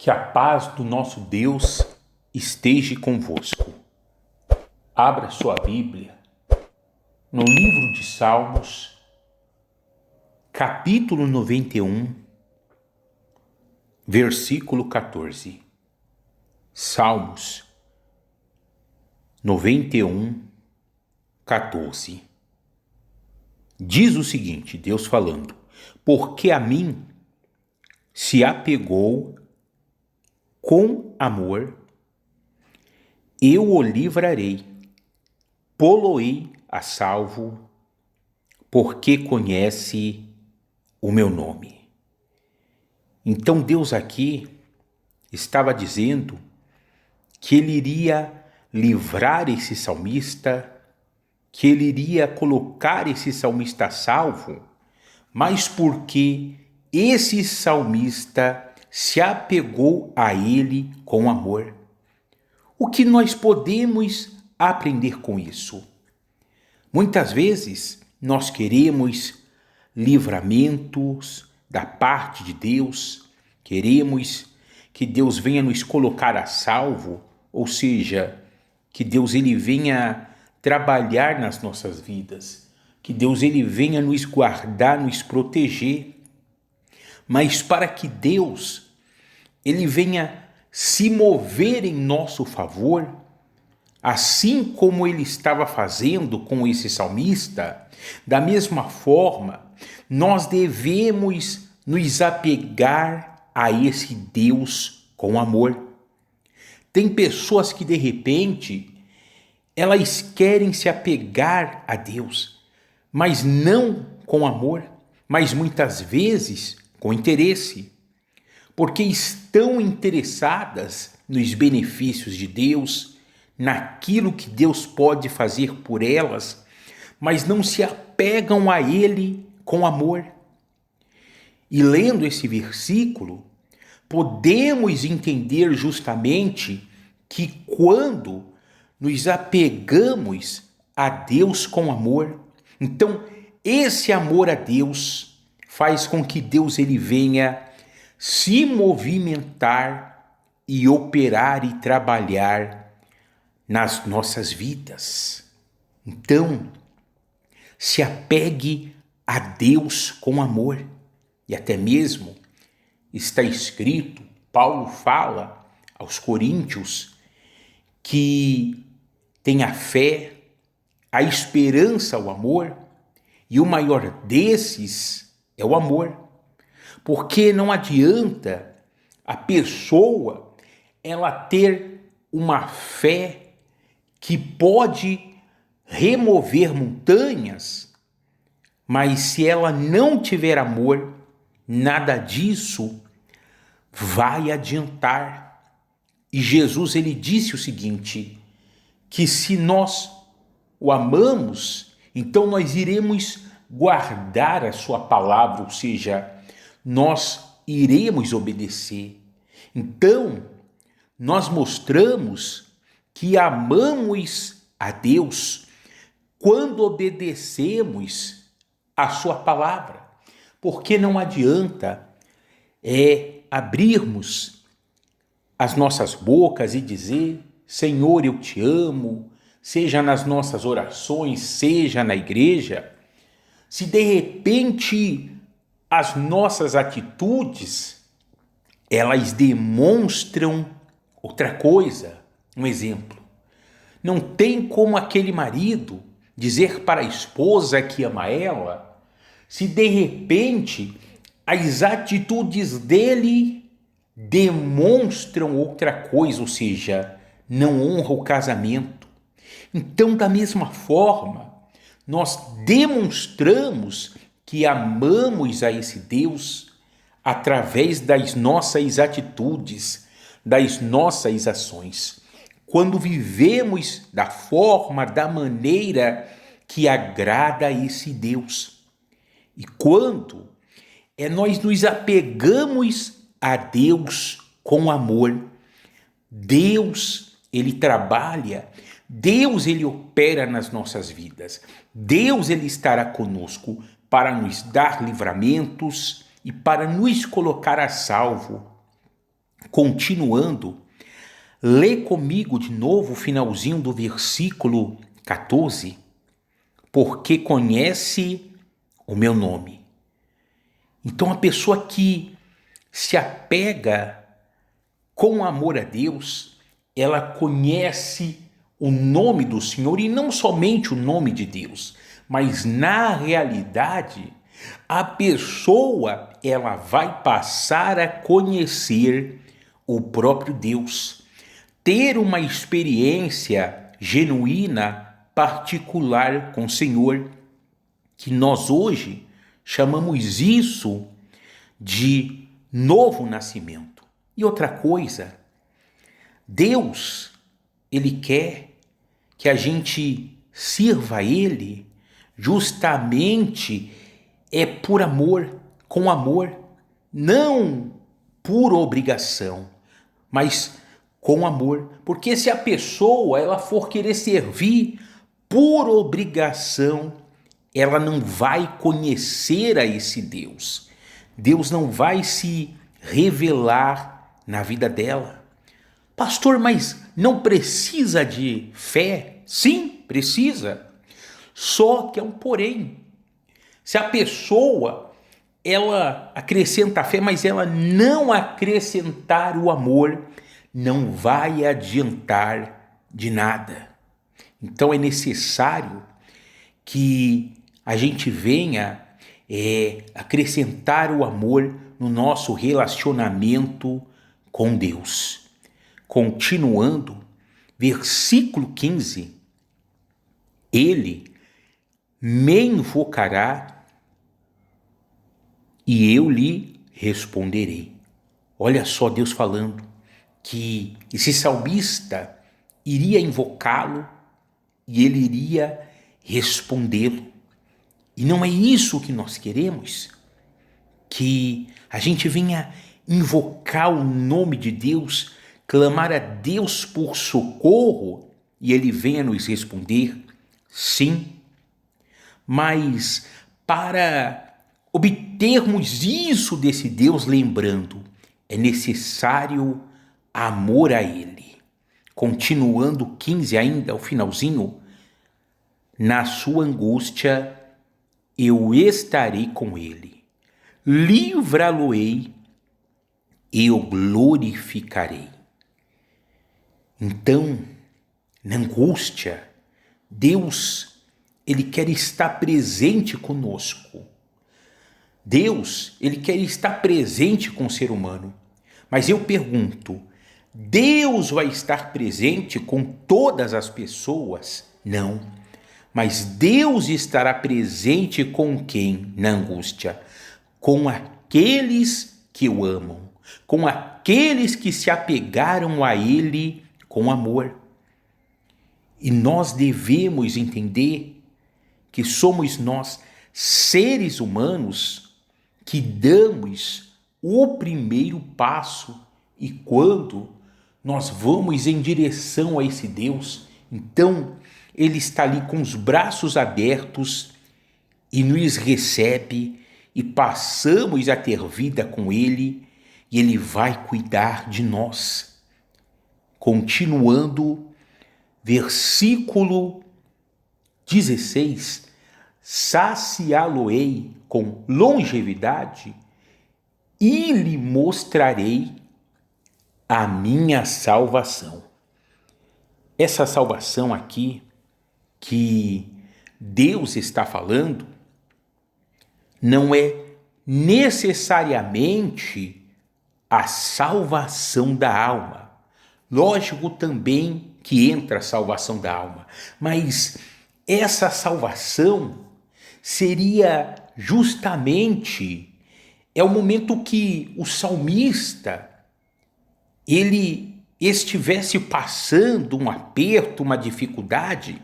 Que a paz do nosso Deus esteja convosco. Abra sua Bíblia no livro de Salmos, capítulo 91, versículo 14. Salmos 91, 14. Diz o seguinte, Deus falando: porque a mim se apegou com amor, eu o livrarei, pô-lo-ei a salvo, porque conhece o meu nome. Então Deus aqui estava dizendo que ele iria livrar esse salmista, que ele iria colocar esse salmista a salvo, mas porque esse salmista se apegou a ele com amor. O que nós podemos aprender com isso? Muitas vezes nós queremos livramentos da parte de Deus, queremos que Deus venha nos colocar a salvo, ou seja, que Deus ele venha trabalhar nas nossas vidas, que Deus ele venha nos guardar, nos proteger. Mas para que Deus ele venha se mover em nosso favor, assim como ele estava fazendo com esse salmista, da mesma forma, nós devemos nos apegar a esse Deus com amor. Tem pessoas que de repente, elas querem se apegar a Deus, mas não com amor, mas muitas vezes com interesse, porque estão interessadas nos benefícios de Deus, naquilo que Deus pode fazer por elas, mas não se apegam a Ele com amor. E lendo esse versículo, podemos entender justamente que quando nos apegamos a Deus com amor, então esse amor a Deus faz com que Deus ele venha se movimentar e operar e trabalhar nas nossas vidas. Então, se apegue a Deus com amor. E até mesmo está escrito, Paulo fala aos Coríntios que tem a fé, a esperança, o amor, e o maior desses é o amor. Porque não adianta a pessoa ela ter uma fé que pode remover montanhas, mas se ela não tiver amor, nada disso vai adiantar. E Jesus ele disse o seguinte, que se nós o amamos, então nós iremos guardar a sua palavra, ou seja, nós iremos obedecer. Então, nós mostramos que amamos a Deus quando obedecemos a sua palavra, porque não adianta abrirmos as nossas bocas e dizer: Senhor, eu te amo, seja nas nossas orações, seja na igreja, se de repente as nossas atitudes, elas demonstram outra coisa. Um exemplo, não tem como aquele marido dizer para a esposa que ama ela, se de repente as atitudes dele demonstram outra coisa, ou seja, não honra o casamento. Então, da mesma forma, nós demonstramos que amamos a esse Deus através das nossas atitudes, das nossas ações. Quando vivemos da forma, da maneira que agrada a esse Deus. E quando nós nos apegamos a Deus com amor, Deus, ele trabalha, Deus, ele opera nas nossas vidas. Deus, ele estará conosco para nos dar livramentos e para nos colocar a salvo. Continuando, lê comigo de novo o finalzinho do versículo 14. Porque conhece o meu nome. Então, a pessoa que se apega com amor a Deus, ela conhece o nome do Senhor, e não somente o nome de Deus, mas na realidade, a pessoa ela vai passar a conhecer o próprio Deus, ter uma experiência genuína, particular com o Senhor, que nós hoje chamamos isso de novo nascimento. E outra coisa, Deus, Ele quer que a gente sirva a Ele justamente por amor, com amor, não por obrigação, mas com amor. Porque se a pessoa ela for querer servir por obrigação, ela não vai conhecer a esse Deus. Deus não vai se revelar na vida dela. Pastor, mas não precisa de fé? Sim, precisa. Só que é um porém. Se a pessoa ela acrescenta a fé, mas ela não acrescentar o amor, não vai adiantar de nada. Então é necessário que a gente venha acrescentar o amor no nosso relacionamento com Deus. Continuando, versículo 15, ele me invocará e eu lhe responderei. Olha só Deus falando que esse salmista iria invocá-lo e ele iria respondê-lo. E não é isso que nós queremos? Que a gente venha invocar o nome de Deus, clamar a Deus por socorro e Ele venha nos responder? Sim. Mas para obtermos isso desse Deus, lembrando, é necessário amor a Ele. Continuando 15 ainda, o finalzinho, na sua angústia eu estarei com ele, livrá-lo-ei e o glorificarei. Então, na angústia, Deus, Ele quer estar presente conosco. Deus, Ele quer estar presente com o ser humano. Mas eu pergunto, Deus vai estar presente com todas as pessoas? Não. Mas Deus estará presente com quem na angústia? Com aqueles que o amam, com aqueles que se apegaram a Ele com amor. E nós devemos entender que somos nós, seres humanos, que damos o primeiro passo, e quando nós vamos em direção a esse Deus, então Ele está ali com os braços abertos e nos recebe e passamos a ter vida com Ele e Ele vai cuidar de nós. Continuando, versículo 16, saciá-lo-ei com longevidade e lhe mostrarei a minha salvação. Essa salvação aqui que Deus está falando não é necessariamente a salvação da alma. Lógico também que entra a salvação da alma, mas essa salvação seria justamente o momento que o salmista ele estivesse passando um aperto, uma dificuldade,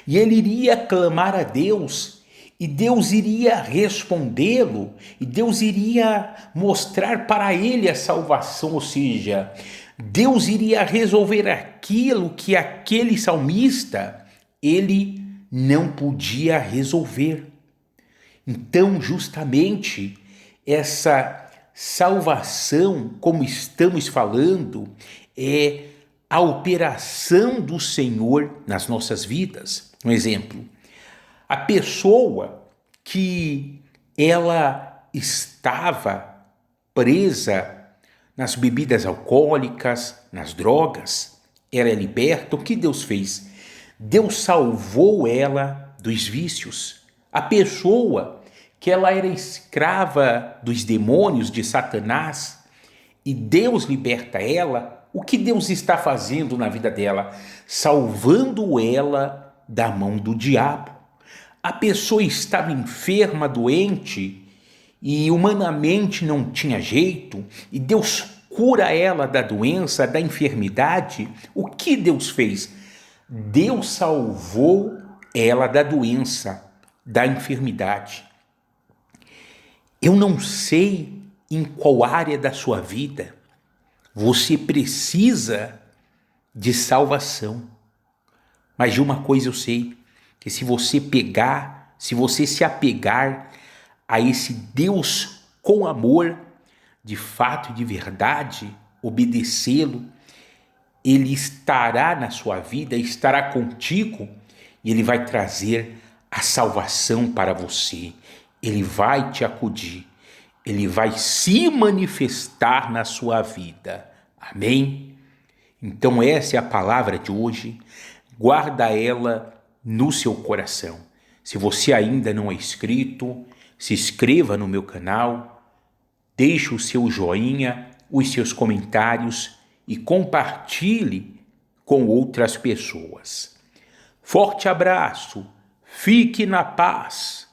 e ele iria clamar a Deus, e Deus iria respondê-lo, e Deus iria mostrar para ele a salvação, ou seja, Deus iria resolver aquilo que aquele salmista, ele não podia resolver. Então, justamente, essa salvação, como estamos falando, é a operação do Senhor nas nossas vidas. Um exemplo, a pessoa que ela estava presa nas bebidas alcoólicas, nas drogas, ela é liberta. O que Deus fez? Deus salvou ela dos vícios. A pessoa que ela era escrava dos demônios, de Satanás, e Deus liberta ela, o que Deus está fazendo na vida dela? Salvando ela da mão do diabo. A pessoa estava enferma, doente, e humanamente não tinha jeito, e Deus cura ela da doença, da enfermidade. O que Deus fez? Deus salvou ela da doença, da enfermidade. Eu não sei em qual área da sua vida você precisa de salvação, mas de uma coisa eu sei, que se você se apegar a esse Deus com amor, de fato e de verdade, obedecê-lo, ele estará na sua vida, estará contigo, e ele vai trazer a salvação para você. Ele vai te acudir, ele vai se manifestar na sua vida. Amém? Então essa é a palavra de hoje. Guarda ela no seu coração. Se você ainda não é inscrito, se inscreva no meu canal, deixe o seu joinha, os seus comentários e compartilhe com outras pessoas. Forte abraço, fique na paz.